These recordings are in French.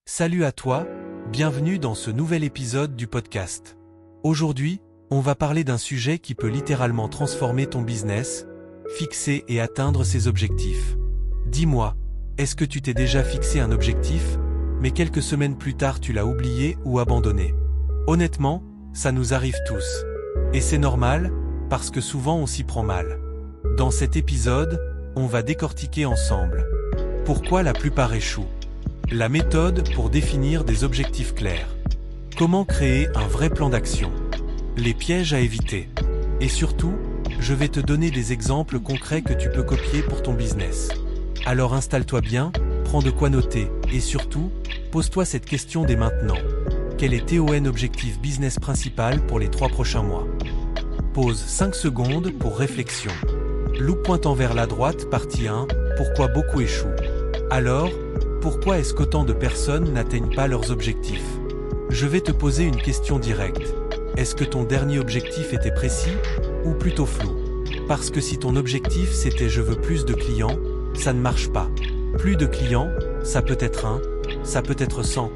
Salut à toi, bienvenue dans ce nouvel épisode du podcast. Aujourd'hui, on va parler d'un sujet qui peut littéralement transformer ton business, fixer et atteindre ses objectifs. Dis-moi, est-ce que tu t'es déjà fixé un objectif, mais quelques semaines plus tard tu l'as oublié ou abandonné? Honnêtement, ça nous arrive tous. Et c'est normal, parce que souvent on s'y prend mal. Dans cet épisode, on va décortiquer ensemble pourquoi la plupart échouent. La méthode pour définir des objectifs clairs. Comment créer un vrai plan d'action. Les pièges à éviter. Et surtout, je vais te donner des exemples concrets que tu peux copier pour ton business. Alors installe-toi bien, prends de quoi noter, et surtout, pose-toi cette question dès maintenant. Quel est ton objectif business principal pour les 3 prochains mois? Pose 5 secondes pour réflexion. Loup pointant vers la droite, partie 1, pourquoi beaucoup échouent? Alors, pourquoi est-ce qu'autant de personnes n'atteignent pas leurs objectifs? Je vais te poser une question directe. Est-ce que ton dernier objectif était précis, ou plutôt flou? Parce que si ton objectif c'était « je veux plus de clients », ça ne marche pas. Plus de clients, ça peut être 1, ça peut être 100.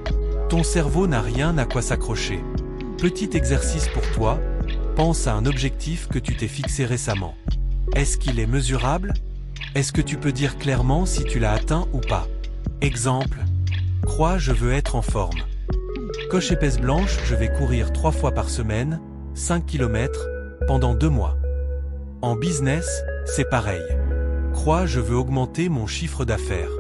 Ton cerveau n'a rien à quoi s'accrocher. Petit exercice pour toi, pense à un objectif que tu t'es fixé récemment. Est-ce qu'il est mesurable? Est-ce que tu peux dire clairement si tu l'as atteint ou pas? Exemple. Croix, je veux être en forme. Coche épaisse blanche, je vais courir 3 fois par semaine, 5 km, pendant 2 mois. En business, c'est pareil. Croix, je veux augmenter mon chiffre d'affaires.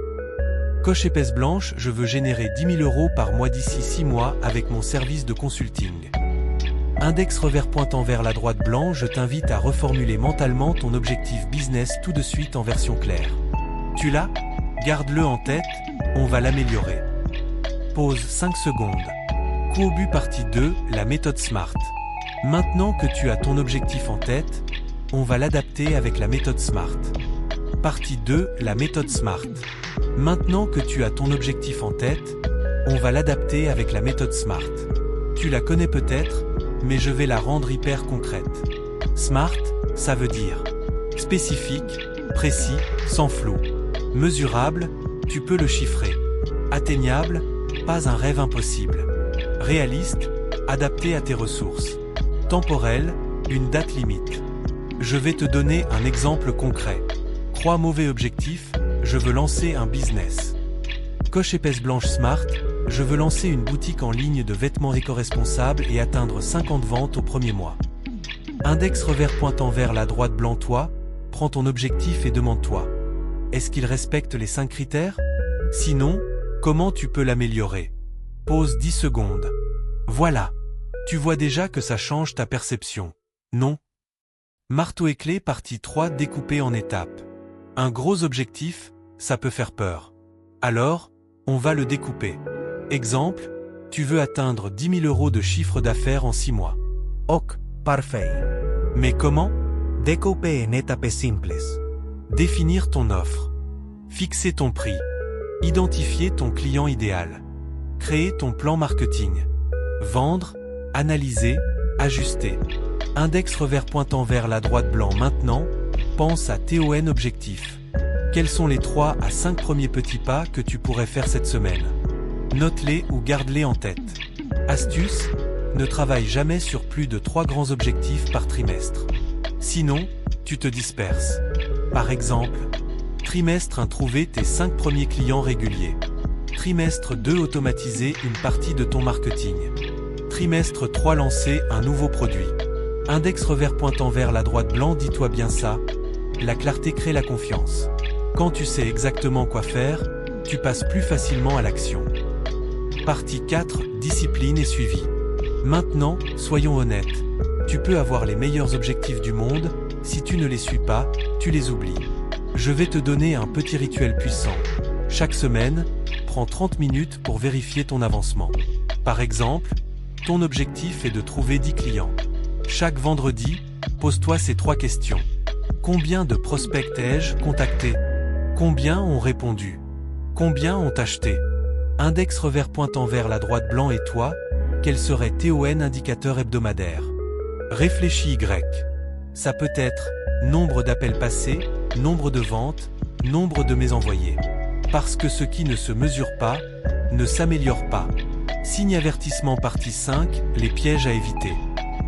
Coche épaisse blanche, je veux générer 10 000 € par mois d'ici 6 mois avec mon service de consulting. Index revers pointant vers la droite blanc, je t'invite à reformuler mentalement ton objectif business tout de suite en version claire. Tu l'as? Garde-le en tête, on va l'améliorer. Pause 5 secondes. Coup au but partie 2, la méthode SMART. Maintenant que tu as ton objectif en tête, on va l'adapter avec la méthode SMART. Partie 2, la méthode SMART. Maintenant que tu as ton objectif en tête, on va l'adapter avec la méthode SMART. Tu la connais peut-être, mais je vais la rendre hyper concrète. SMART, ça veut dire spécifique, précis, sans flou. Mesurable, tu peux le chiffrer. Atteignable, pas un rêve impossible. Réaliste, adapté à tes ressources. Temporel, une date limite. Je vais te donner un exemple concret. Croix mauvais objectif, je veux lancer un business. Coche épaisse blanche SMART, je veux lancer une boutique en ligne de vêtements éco-responsables et atteindre 50 ventes au premier mois. Index revers pointant vers la droite blanc, toi, prends ton objectif et demande-toi. Est-ce qu'il respecte les 5 critères? Sinon, comment tu peux l'améliorer? Pause 10 secondes. Voilà. Tu vois déjà que ça change ta perception. Non? Marteau et clé partie 3 découpée en étapes. Un gros objectif, ça peut faire peur. Alors, on va le découper. Exemple, tu veux atteindre 10 000 € de chiffre d'affaires en 6 mois. Ok, parfait. Mais comment? Découper en étapes simples. Définir ton offre. Fixer ton prix. Identifier ton client idéal. Créer ton plan marketing. Vendre, analyser, ajuster. Index revers pointant vers la droite blanc. Maintenant, pense à ton objectif. Quels sont les 3 à 5 premiers petits pas que tu pourrais faire cette semaine? Note-les ou garde-les en tête. Astuce, ne travaille jamais sur plus de 3 grands objectifs par trimestre. Sinon, tu te disperses. Par exemple, trimestre 1, trouver tes 5 premiers clients réguliers. Trimestre 2, automatiser une partie de ton marketing. Trimestre 3, lancer un nouveau produit. Index revers pointant vers la droite blanc, dis-toi bien ça. La clarté crée la confiance. Quand tu sais exactement quoi faire, tu passes plus facilement à l'action. Partie 4, discipline et suivi. Maintenant, soyons honnêtes. Tu peux avoir les meilleurs objectifs du monde, si tu ne les suis pas, tu les oublies. Je vais te donner un petit rituel puissant. Chaque semaine, prends 30 minutes pour vérifier ton avancement. Par exemple, ton objectif est de trouver 10 clients. Chaque vendredi, pose-toi ces 3 questions. Combien de prospects ai-je contacté? Combien ont répondu? Combien ont acheté? Index revers pointant vers la droite blanc et toi, quel serait ton indicateur hebdomadaire? Réfléchis Y. Ça peut être nombre d'appels passés, nombre de ventes, nombre de mails envoyés. Parce que ce qui ne se mesure pas, ne s'améliore pas. Signe avertissement partie 5, les pièges à éviter.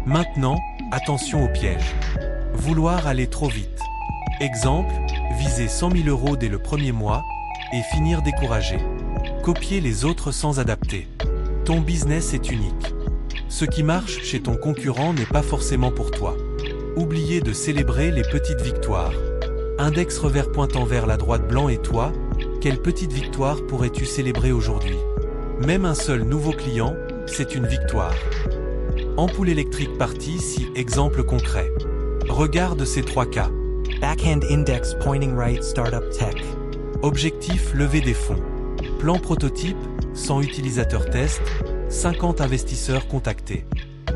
Maintenant, attention aux pièges. Vouloir aller trop vite. Exemple, viser 100 000 € dès le premier mois, et finir découragé. Copier les autres sans adapter. Ton business est unique. Ce qui marche chez ton concurrent n'est pas forcément pour toi. Oubliez de célébrer les petites victoires. Index revers pointant vers la droite blanc et toi, quelle petite victoire pourrais-tu célébrer aujourd'hui? Même un seul nouveau client, c'est une victoire. Ampoule électrique partie 6, exemple concret. Regarde ces 3 cas. Backhand index pointing right startup tech. Objectif, lever des fonds. Plan prototype, 100 utilisateurs test, 50 investisseurs contactés.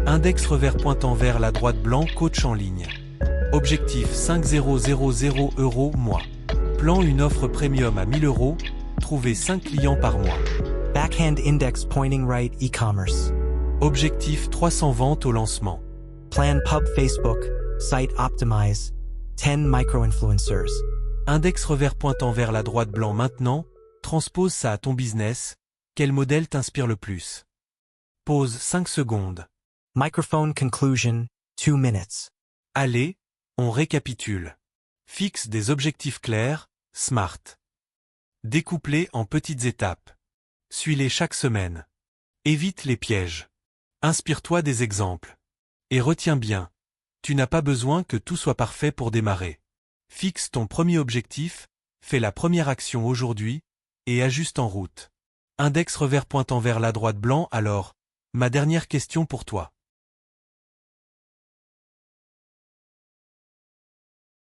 Index revers pointant vers la droite blanc, coach en ligne. Objectif 5000 € mois. Plan, une offre premium à 1000 €, trouver 5 clients par mois. Backhand index pointing right e-commerce. Objectif 300 ventes au lancement. Plan pub Facebook, site optimize, 10 micro-influencers. Index revers pointant vers la droite blanc maintenant, transpose ça à ton business, quel modèle t'inspire le plus? Pause 5 secondes. Microphone conclusion, 2 minutes. Allez, on récapitule. Fixe des objectifs clairs, SMART. Découpe-les en petites étapes. Suis-les chaque semaine. Évite les pièges. Inspire-toi des exemples. Et retiens bien, tu n'as pas besoin que tout soit parfait pour démarrer. Fixe ton premier objectif, fais la première action aujourd'hui, et ajuste en route. Index revers pointant vers la droite blanc alors, ma dernière question pour toi.